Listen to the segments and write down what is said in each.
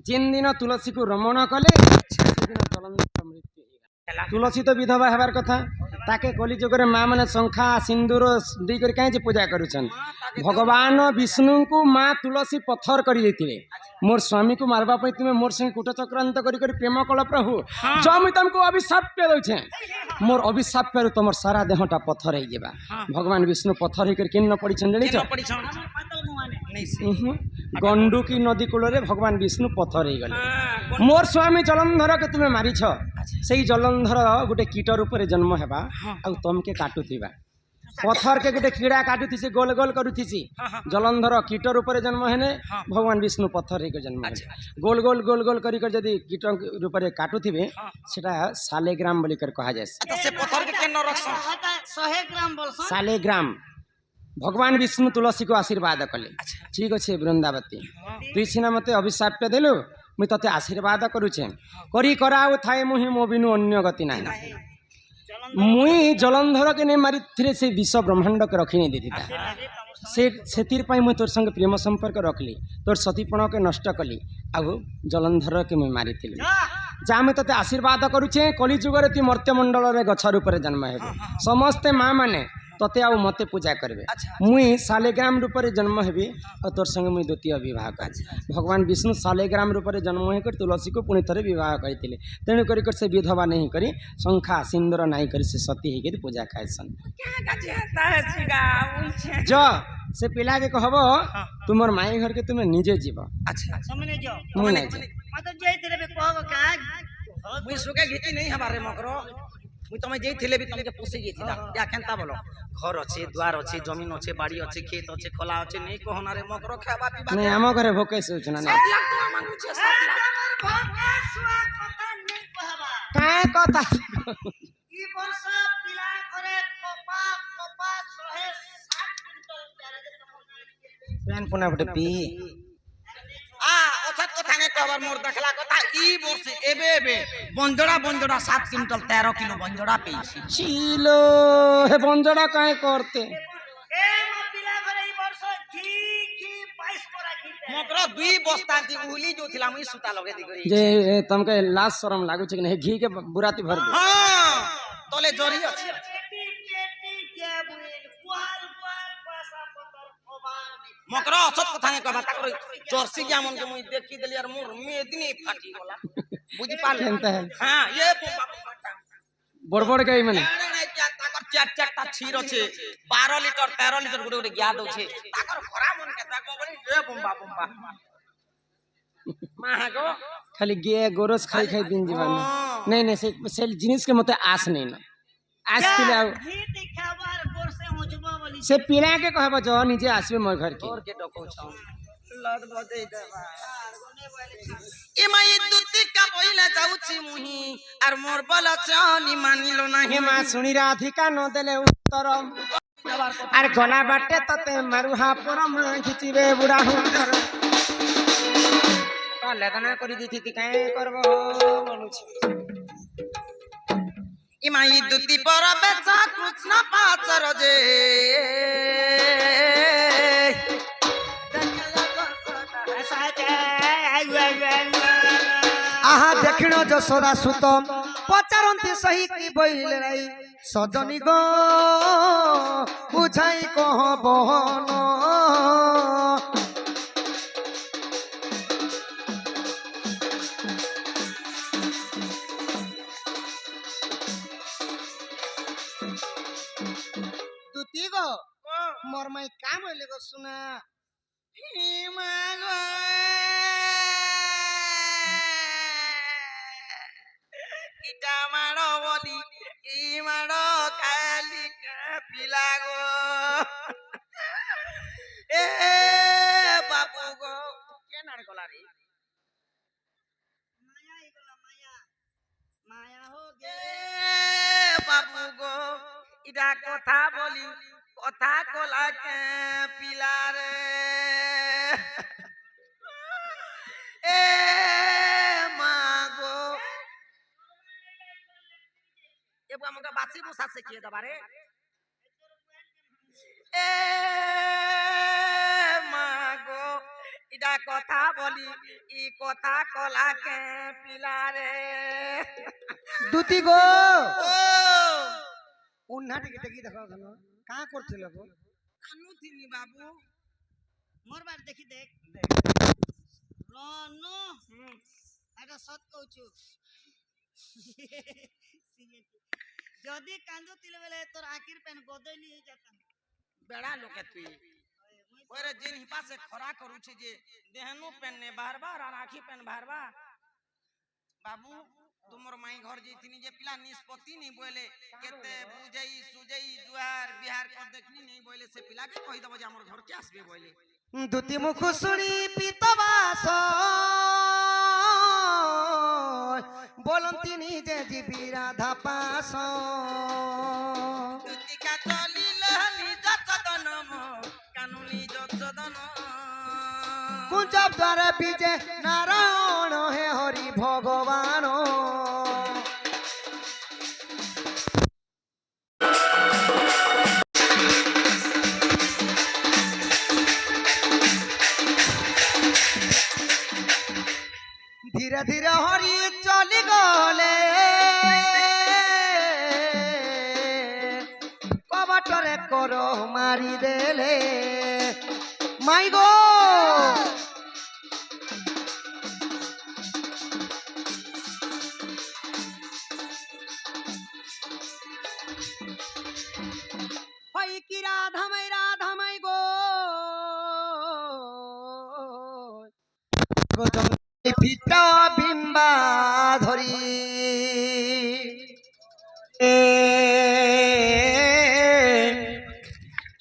जेन दिन तुलसी को रमण कले सेदिन जलंधर मृत्यु होगा। तुलसी तो विधवा हेबार कथा ताके कली जुगर माँ मैंने शंखा सिंदूर देकर कहीं पूजा करुछन। भगवान विष्णु को माँ तुलसी पत्थर कर मोर स्वामी को मारवा तुम्हें मोर संगे कूट चक्रांत कर प्रेम कल प्रभु जो मुझे तुमको अभिशाप दे मोर अभिशाप पर तुम सारा देहटा पत्थर हो जावा। भगवान विष्णु पत्थर होकर किन पड़ी गंडुकी नदी कूल भगवान विष्णु पत्थर हो गले। मोर स्वामी जलंधर के तुम्हें मारिछ से जलंधर गोटे कीट रूप में जन्म हेबा आ तमके काटुथिबा पत्थर के गोटे कीड़ा काटुथी गोल गोल करुथी जलंधर कीट रूप में जन्म हेने भगवान विष्णु पत्थर हो जन्म गोल गोल गोल गोल कर जदि कीट रूप में काटुथिबे सेटा सालेग्राम बोलिकर कहा जाए। सालेग्राम भगवान विष्णु तुलसी को आशीर्वाद कले ठीक अच्छे वृंदावती तुई सीना मत अभिशाप देलु मुई तते आशीर्वाद करुचे करी कराउ थाए मुहि मो बिनु अन्य गति ना मुई जलंधर के ने मारी से विश्व ब्रह्मांड के रखी नहीं देता से मुई तोर संग प्रेम संपर्क रखली तोर सतीपण के नष्ट कली आउ जलंधर के मुई मारी जा मुई तते आशीर्वाद करुचे कली जुगर ती मर्त्यमंडल रे गछ रूप में जन्म हेबे समस्ते माँ माने तते आउ मते पूजा करबे मुई सालेग्राम रूप में जन्म हेबी और तोर संगे मुई द्वितीय विवाह कर भगवान विष्णु सालेग्राम रूप में जन्म होकर तुलसी को पुणी थरे विवाह करते तेणु कर से विधवा नहीं करी शंखा सिंदूर नहीं करी से सती होकर पूजा खाएसन। जो से पिला के कहब तुमर माई घर के तुम्हें निजे जीव मुई तुम जाइए भी तुमके पोसे जाइए या केनता बोलो घर अच्छे द्वार अच्छे जमीन अच्छे बाड़ी अच्छे खेत अच्छे खोला अच्छे नहीं कहना रे मकर खावा पीवा नहीं आम घरे भोके से होछना नहीं 7 लाख टका मांगु छे 7 लाख काय कथा ई वर्ष पिला करे कोपा 160 पेन पुना बटे पी अथत कथा नहीं कहबार मोर देखला कथा ई वर्ष एबे बंजड़ा 7 क्विंटल 13 किलो बंजड़ा पेइछि छिलो हे बंजड़ा काहे करते ए मपिला घरे ई वर्ष घी 22 कोरा घी मकरा 2 बस्ता दी उली जो थिला मुई सुता लगे दी करी जे तमके लाज शरम लागु छै कि नहीं घी के बुराती भर दे हां तले जरी अछि पेटी के बुल कुआल पासा पतर भगवान मकरा असत कथा नहीं कहबा ताकर जर्सी के मन के मुई देखि देली यार मोर मेदिनी फाटी गला बुझी पाल हां ये बड़बड़ गई माने ताकर चार छीर अछि 12 लीटर 13 लीटर गुडे ग्या दउ छे ताकर खरा मन के ताको बड़ी ए बम्बा माहागो खाली गे गोरस खाई दिन जीवन नहीं से जिनिस के मते आस नहीं ना आस के आउ से पीला के कहब जो निजे आसबे मोर घर के और के डको छ लद बजे देबा ए माई दुती का बोइला जाउछि मुही आर मोर बला चानी मानिलो नाही मा सुनी राधिका न देले उत्तर आर गला बाटे तते मारुहा परम खिचिबे बुढ़ा हुंकर लेदना करी दिथि काहे करबो बोलुछि इमाई दुती पर बेचा कृष्ण पाचर जे आहा देखिनो जसोदा सुत पचारंती सही की बोइले राई सजनी गो बुझाई कह बहन मोर माई काम होले गो सुना हिमागो इटा मारो बोली ई मारो काली का पिलागो ए बाबू गो के नार गला रे माया हो गे बाबू गो इटा कथा बोली कथा कोला के पिला रे ए मागो एबो हमका बासी मुसा से किए दबारे ए मागो इटा একটা কথা বলি ই কথা কলাকে পিলারে দুতি গো ও উন্না টিকে টিকে দেখো কেন কা করছিল গো কানু তিনি বাবু মোর বার দেখি দেখ রনু এটা সত কইছু যদি কান্দু তিলে বেলে তোর আকির পেন গদইলি হই যাতা বেড়া লোকে তুই ওরে জিন হিপাসে খরা করুছি যে দেহनु पेन ने बार-बार আর আখি पेन बार-बार বাবু तुमर माई घर जैथिनी जे पिला निष्पत्ति नहीं बोले केते बुझई सुजई जुआर बिहार कर देखनी नहीं बोले से पिला के कहि दबो जे हमर घर के आसबे बोले दुति मुख सुनी पितबास बोलंती नी जे जीबी राधा पास दुति का चलिल निज सदनम कानुनी सदन कुंजब द्वार विजय नारायण हे हरि भगवान धीरे धीरे हरि चली गले कबटरे करो मारी देले माई गो हई की राधा माई गो পিতা বিম্বা ধরি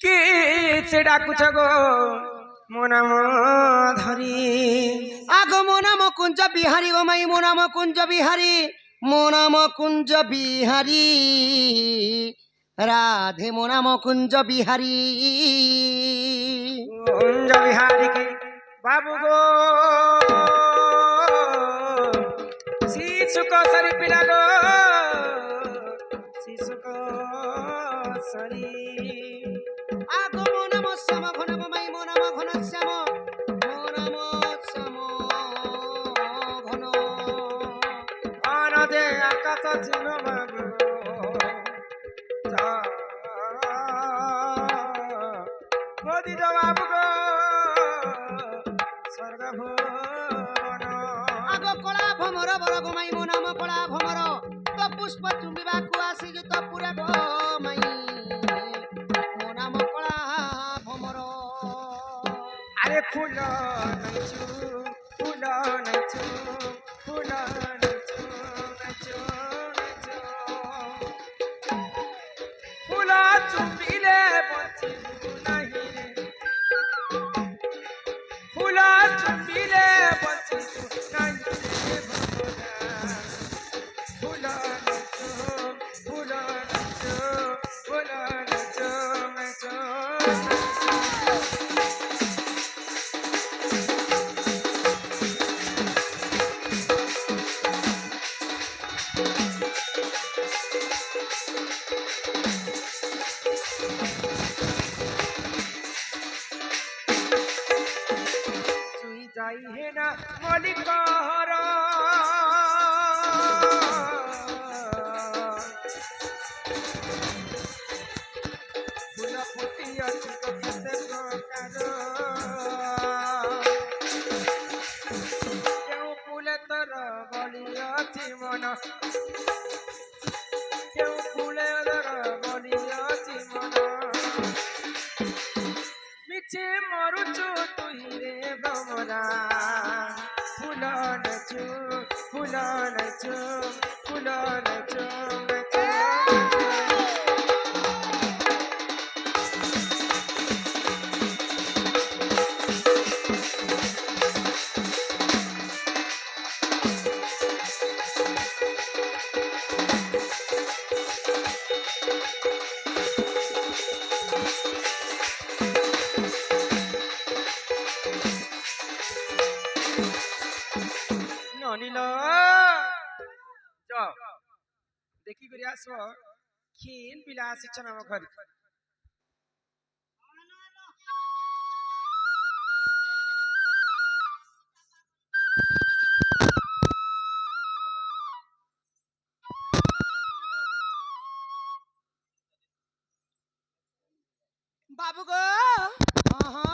কি ডাকুছ গো মো নাম ধরি আগ মো নাম কুঞ্জ বিহারী গো মাই মো নাম কুঞ্জ বিহারী মো নাম কুঞ্জ বিহারী রাধে মো নাম কুঞ্জ বিহারী কুঞ্জ বিহারী কি বাবু গো শিশু কসরি পিলা গো শিশু কসরি আগো মো নাম শ্যাম ঘন মাই মো নাম ঘন শ্যাম মো নাম শ্যাম ঘন আনদে আকাশ চিহ্ন বাবু মোদি বাবু গো স্বর্গ ভুবন আগো কলা ভমর বড় গোমাই মো নাম কলা ভমর তো পুষ্প চুম্বিবাকু আসি যে তো পুরা গোমাই মো নাম কলা ভমর আরে ফুল নাচু ফুল নাচু ফুল নাচু নাচু নাচু ফুল চুম্বিলে বঞ্চিবু নাহি রে ফুল চুম্বিলে বঞ্চিবু নাহি রে ভগবান ফুল নাচু ফুল নাচু ফুল নাচু নাচু তুই যাই হে না মলিকহর ফুল ফুটি আছে তো কেতে প্রকার কেউ ফুলে তোর বলি আছে মন কেউ ফুলে তোর বলি আছে মন মিছে মরুচু তুই রে ভমরা ফুল নাচু ফুল নাচু ফুল নাচু নাচু ননিল দেখি করে আস ক্ষীণ পিলা আসিছ না আমার ঘরে বাবু গো ହଁ ହଁ